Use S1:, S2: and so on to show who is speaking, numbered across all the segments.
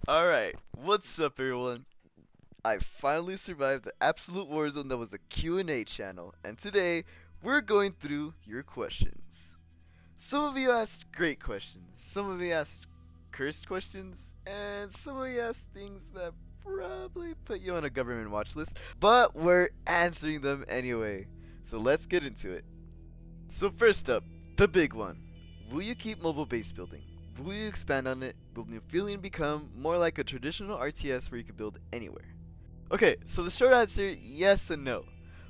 S1: Alright, what's up everyone? I finally survived the absolute warzone that was a Q&A channel, and today we're going through your questions. Some of you asked great questions, some of you asked cursed questions, and some of you asked things that probably put you on a government watch list, but we're answering them anyway. So let's get into it. So first up, the big one. Will you keep mobile base building? Will you expand on it? Will Nuphillion become more like a traditional RTS where you can build anywhere? Okay, so the short answer, yes and no.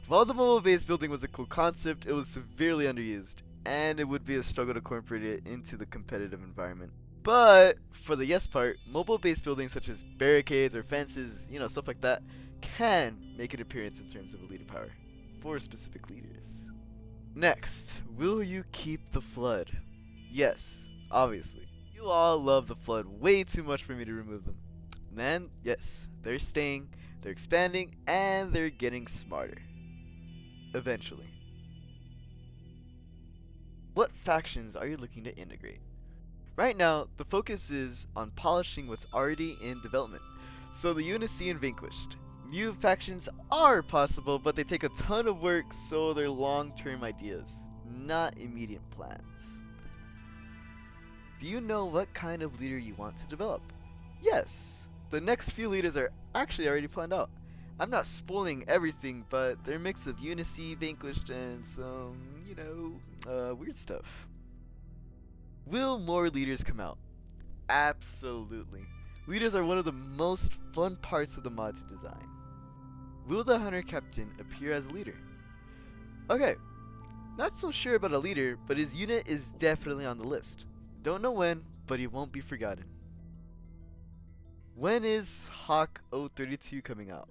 S1: While the mobile base building was a cool concept, it was severely underused, and it would be a struggle to incorporate it into the competitive environment. But for the yes part, mobile base building such as barricades or fences, stuff like that, can make an appearance in terms of elite power for specific leaders. Next, will you keep the flood? Yes, obviously. You all love the flood way too much for me to remove them. And then, yes, they're staying, they're expanding, and they're getting smarter. Eventually. What factions are you looking to integrate? Right now, the focus is on polishing what's already in development. So the Unicy and Vanquished. New factions are possible, but they take a ton of work, so they're long-term ideas, not immediate plans. Do you know what kind of leader you want to develop? Yes, the next few leaders are actually already planned out. I'm not spoiling everything, but they're a mix of Unicy, Vanquished, and some, weird stuff. Will more leaders come out? Absolutely. Leaders are one of the most fun parts of the mod to design. Will the Hunter Captain appear as a leader? Okay, not so sure about a leader, but his unit is definitely on the list. Don't know when, but he won't be forgotten. When is Hawk 032 coming out?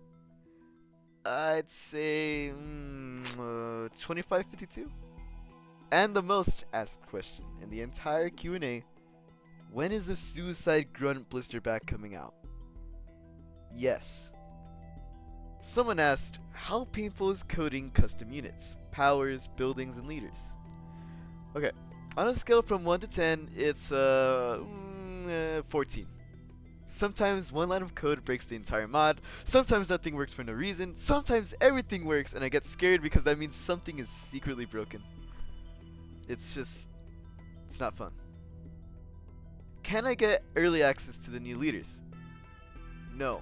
S1: I'd say 2552. And the most asked question in the entire Q&A, when is the Suicide Grunt blisterback coming out? Yes. Someone asked, how painful is coding custom units, powers, buildings, and leaders? Okay, on a scale from 1 to 10, it's 14. Sometimes one line of code breaks the entire mod, sometimes nothing works for no reason, sometimes everything works and I get scared because that means something is secretly broken. It's not fun. Can I get early access to the new leaders? No.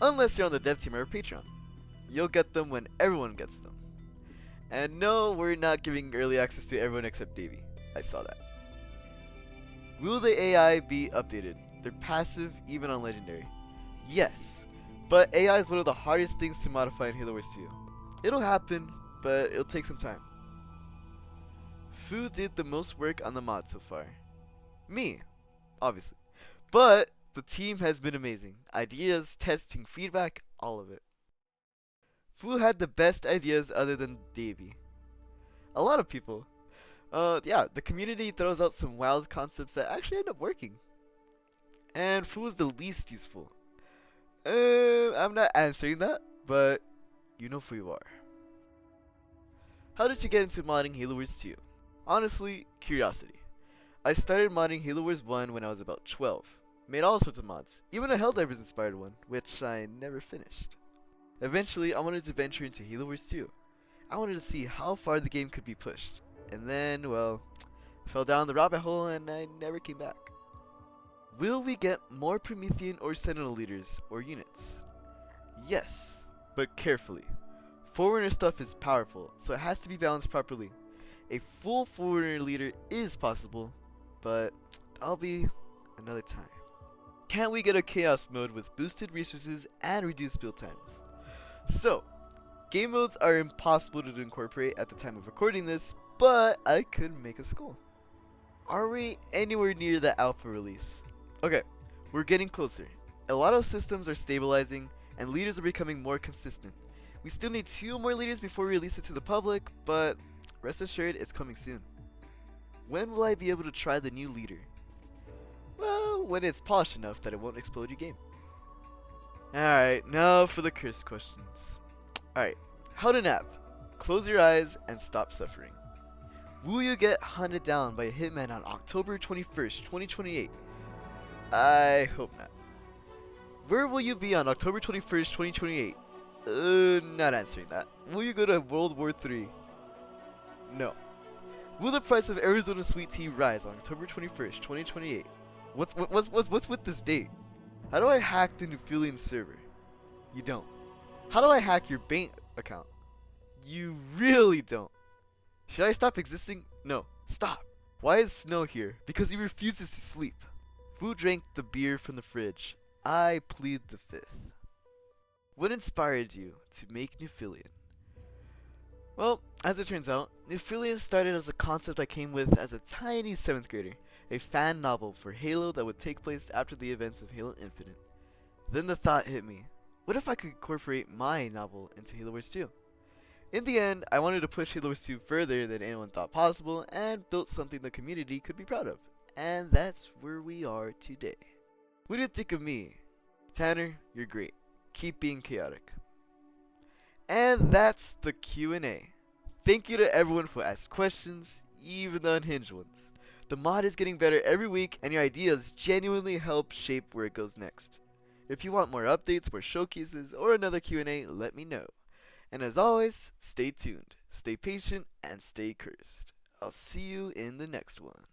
S1: Unless you're on the dev team or Patreon. You'll get them when everyone gets them. And no, we're not giving early access to everyone except Davey. I saw that. Will the AI be updated? They're passive even on Legendary. Yes, but AI is one of the hardest things to modify in Halo Wars 2. It'll happen, but it'll take some time. Who did the most work on the mod so far? Me, obviously. But the team has been amazing. Ideas, testing, feedback, all of it. Who had the best ideas other than Davey? A lot of people. Yeah, the community throws out some wild concepts that actually end up working. And who was the least useful? I'm not answering that, but you know who you are. How did you get into modding Halo Wars 2? Honestly, curiosity. I started modding Halo Wars 1 when I was about 12. Made all sorts of mods, even a Helldivers inspired one, which I never finished. Eventually, I wanted to venture into Halo Wars 2. I wanted to see how far the game could be pushed. And then, well, fell down the rabbit hole and I never came back. Will we get more Promethean or Sentinel leaders or units? Yes, but carefully. Forerunner stuff is powerful, so it has to be balanced properly. A full Forerunner leader is possible, but that'll be another time. Can we get a chaos mode with boosted resources and reduced build times? So, game modes are impossible to incorporate at the time of recording this, but I could make a skull. Are we anywhere near the alpha release? Okay, we're getting closer. A lot of systems are stabilizing, and leaders are becoming more consistent. We still need 2 more leaders before we release it to the public, but rest assured it's coming soon. When will I be able to try the new leader? Well, when it's polished enough that it won't explode your game. Alright, now for the cursed questions. Alright, how to nap. Close your eyes and stop suffering. Will you get hunted down by a hitman on October 21st, 2028? I hope not. Where will you be on October 21st, 2028? Not answering that. Will you go to World War III? No. Will the price of Arizona sweet tea rise on October 21st, 2028? What's with this date? How do I hack the Nuphillion server? You don't. How do I hack your bank account? You really don't. Should I stop existing? No. Stop. Why is Snow here? Because he refuses to sleep. Who drank the beer from the fridge? I plead the fifth. What inspired you to make Nuphillion? Well, as it turns out, Nuphillion started as a concept I came with as a tiny 7th grader, a fan novel for Halo that would take place after the events of Halo Infinite. Then the thought hit me, what if I could incorporate my novel into Halo Wars 2? In the end, I wanted to push Halo Wars 2 further than anyone thought possible and built something the community could be proud of. And that's where we are today. What do you think of me? Tanner, you're great. Keep being chaotic. And that's the Q&A. Thank you to everyone who asked questions, even the unhinged ones. The mod is getting better every week and your ideas genuinely help shape where it goes next. If you want more updates, more showcases, or another Q&A, let me know. And as always, stay tuned, stay patient, and stay cursed. I'll see you in the next one.